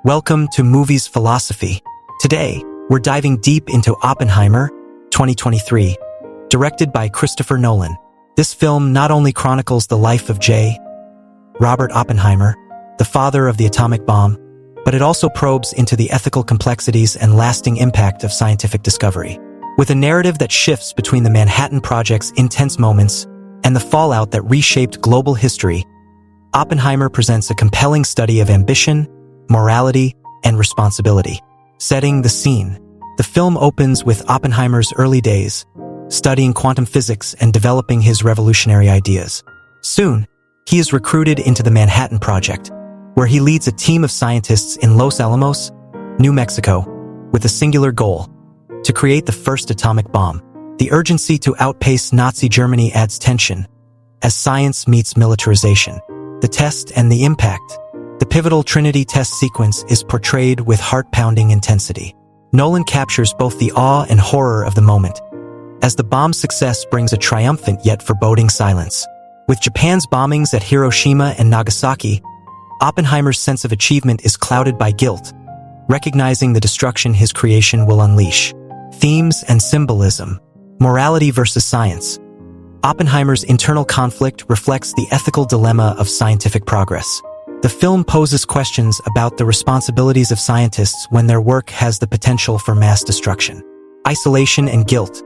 Welcome to Movies Philosophy. Today, we're diving deep into Oppenheimer, 2023, directed by Christopher Nolan. This film not only chronicles the life of Robert Oppenheimer, the father of the atomic bomb, but it also probes into the ethical complexities and lasting impact of scientific discovery. With a narrative that shifts between the Manhattan Project's intense moments and the fallout that reshaped global history, Oppenheimer presents a compelling study of ambition, morality, and responsibility. Setting the scene, the film opens with Oppenheimer's early days, studying quantum physics and developing his revolutionary ideas. Soon, he is recruited into the Manhattan Project, where he leads a team of scientists in Los Alamos, New Mexico, with a singular goal: to create the first atomic bomb. The urgency to outpace Nazi Germany adds tension, as science meets militarization. The test and the impact. The pivotal Trinity test sequence is portrayed with heart-pounding intensity. Nolan captures both the awe and horror of the moment, as the bomb's success brings a triumphant yet foreboding silence. With Japan's bombings at Hiroshima and Nagasaki, Oppenheimer's sense of achievement is clouded by guilt, recognizing the destruction his creation will unleash. Themes and symbolism. Morality versus science. Oppenheimer's internal conflict reflects the ethical dilemma of scientific progress. The film poses questions about the responsibilities of scientists when their work has the potential for mass destruction. Isolation and guilt.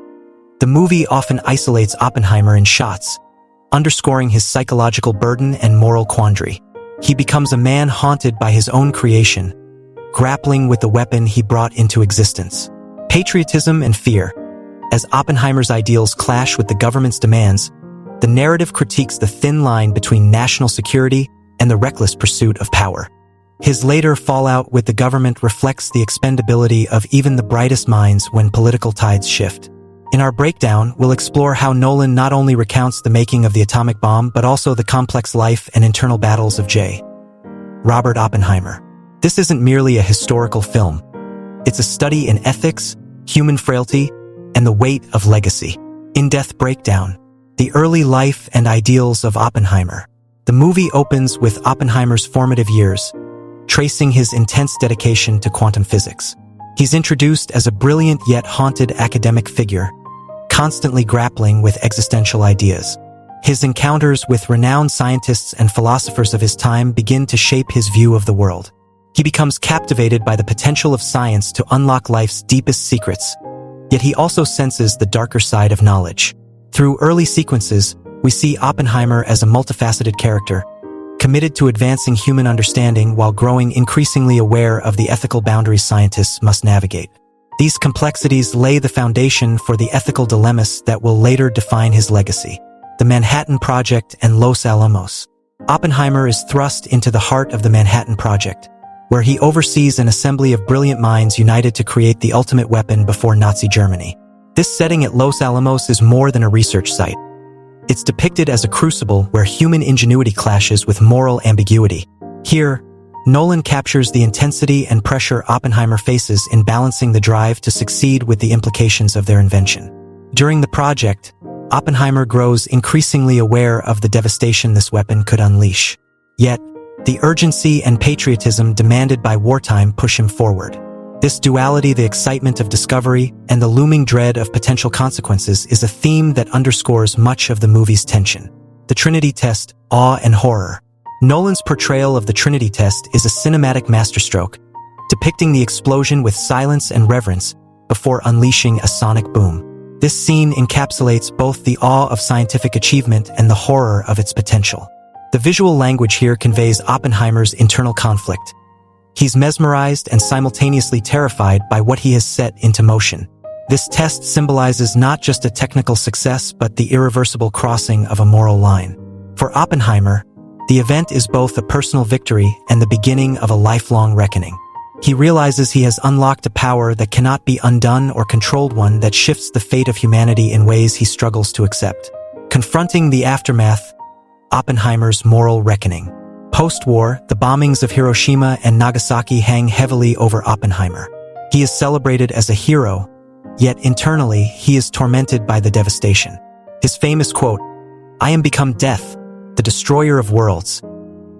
The movie often isolates Oppenheimer in shots, underscoring his psychological burden and moral quandary. He becomes a man haunted by his own creation, grappling with the weapon he brought into existence. Patriotism and fear. As Oppenheimer's ideals clash with the government's demands, the narrative critiques the thin line between national security and the reckless pursuit of power. His later fallout with the government reflects the expendability of even the brightest minds when political tides shift. In our breakdown, we'll explore how Nolan not only recounts the making of the atomic bomb, but also the complex life and internal battles of Robert Oppenheimer. This isn't merely a historical film. It's a study in ethics, human frailty, and the weight of legacy. In-depth breakdown. The early life and ideals of Oppenheimer. The movie opens with Oppenheimer's formative years, tracing his intense dedication to quantum physics. He's introduced as a brilliant yet haunted academic figure, constantly grappling with existential ideas. His encounters with renowned scientists and philosophers of his time begin to shape his view of the world. He becomes captivated by the potential of science to unlock life's deepest secrets, yet he also senses the darker side of knowledge. Through early sequences, we see Oppenheimer as a multifaceted character, committed to advancing human understanding while growing increasingly aware of the ethical boundaries scientists must navigate. These complexities lay the foundation for the ethical dilemmas that will later define his legacy. The Manhattan Project and Los Alamos. Oppenheimer is thrust into the heart of the Manhattan Project, where he oversees an assembly of brilliant minds united to create the ultimate weapon before Nazi Germany. This setting at Los Alamos is more than a research site. It's depicted as a crucible where human ingenuity clashes with moral ambiguity. Here, Nolan captures the intensity and pressure Oppenheimer faces in balancing the drive to succeed with the implications of their invention. During the project, Oppenheimer grows increasingly aware of the devastation this weapon could unleash. Yet, the urgency and patriotism demanded by wartime push him forward. This duality, the excitement of discovery and the looming dread of potential consequences, is a theme that underscores much of the movie's tension. The Trinity test, awe and horror. Nolan's portrayal of the Trinity test is a cinematic masterstroke, depicting the explosion with silence and reverence before unleashing a sonic boom. This scene encapsulates both the awe of scientific achievement and the horror of its potential. The visual language here conveys Oppenheimer's internal conflict. He's mesmerized and simultaneously terrified by what he has set into motion. This test symbolizes not just a technical success, but the irreversible crossing of a moral line. For Oppenheimer, the event is both a personal victory and the beginning of a lifelong reckoning. He realizes he has unlocked a power that cannot be undone or controlled, one that shifts the fate of humanity in ways he struggles to accept. Confronting the aftermath, Oppenheimer's moral reckoning. Post-war, the bombings of Hiroshima and Nagasaki hang heavily over Oppenheimer. He is celebrated as a hero, yet internally he is tormented by the devastation. His famous quote, "I am become death, the destroyer of worlds,"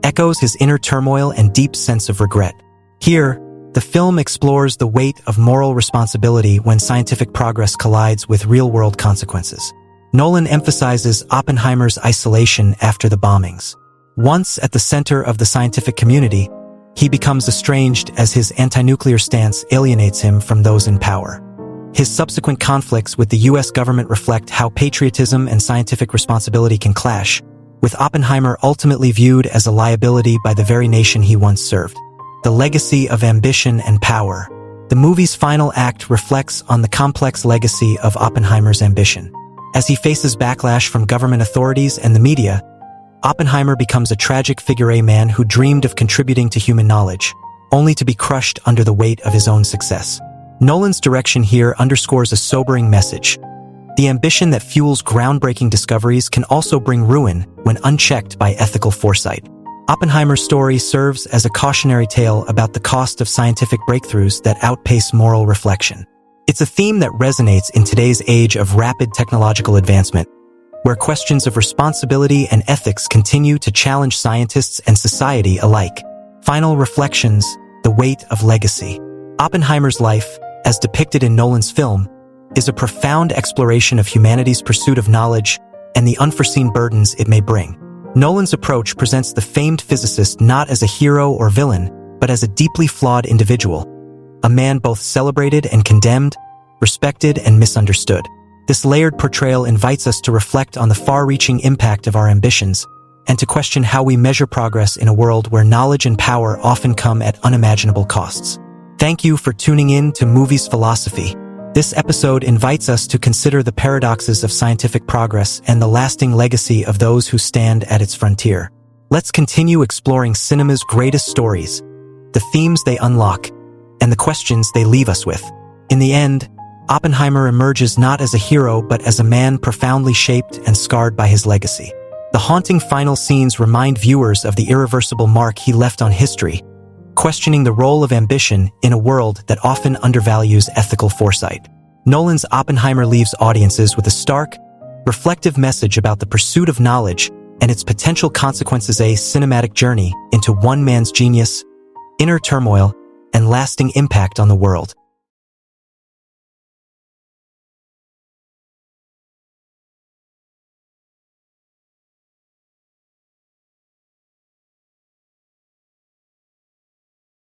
echoes his inner turmoil and deep sense of regret. Here, the film explores the weight of moral responsibility when scientific progress collides with real-world consequences. Nolan emphasizes Oppenheimer's isolation after the bombings. Once at the center of the scientific community, he becomes estranged as his anti-nuclear stance alienates him from those in power. His subsequent conflicts with the U.S. government reflect how patriotism and scientific responsibility can clash, with Oppenheimer ultimately viewed as a liability by the very nation he once served. The legacy of ambition and power. The movie's final act reflects on the complex legacy of Oppenheimer's ambition. As he faces backlash from government authorities and the media, Oppenheimer becomes a tragic figure, a man who dreamed of contributing to human knowledge, only to be crushed under the weight of his own success. Nolan's direction here underscores a sobering message. The ambition that fuels groundbreaking discoveries can also bring ruin when unchecked by ethical foresight. Oppenheimer's story serves as a cautionary tale about the cost of scientific breakthroughs that outpace moral reflection. It's a theme that resonates in today's age of rapid technological advancement, where questions of responsibility and ethics continue to challenge scientists and society alike. Final reflections, the weight of legacy. Oppenheimer's life, as depicted in Nolan's film, is a profound exploration of humanity's pursuit of knowledge and the unforeseen burdens it may bring. Nolan's approach presents the famed physicist not as a hero or villain, but as a deeply flawed individual, a man both celebrated and condemned, respected and misunderstood. This layered portrayal invites us to reflect on the far-reaching impact of our ambitions and to question how we measure progress in a world where knowledge and power often come at unimaginable costs. Thank you for tuning in to Movies Philosophy. This episode invites us to consider the paradoxes of scientific progress and the lasting legacy of those who stand at its frontier. Let's continue exploring cinema's greatest stories, the themes they unlock, and the questions they leave us with. In the end, Oppenheimer emerges not as a hero but as a man profoundly shaped and scarred by his legacy. The haunting final scenes remind viewers of the irreversible mark he left on history, questioning the role of ambition in a world that often undervalues ethical foresight. Nolan's Oppenheimer leaves audiences with a stark, reflective message about the pursuit of knowledge and its potential consequences, a cinematic journey into one man's genius, inner turmoil, and lasting impact on the world.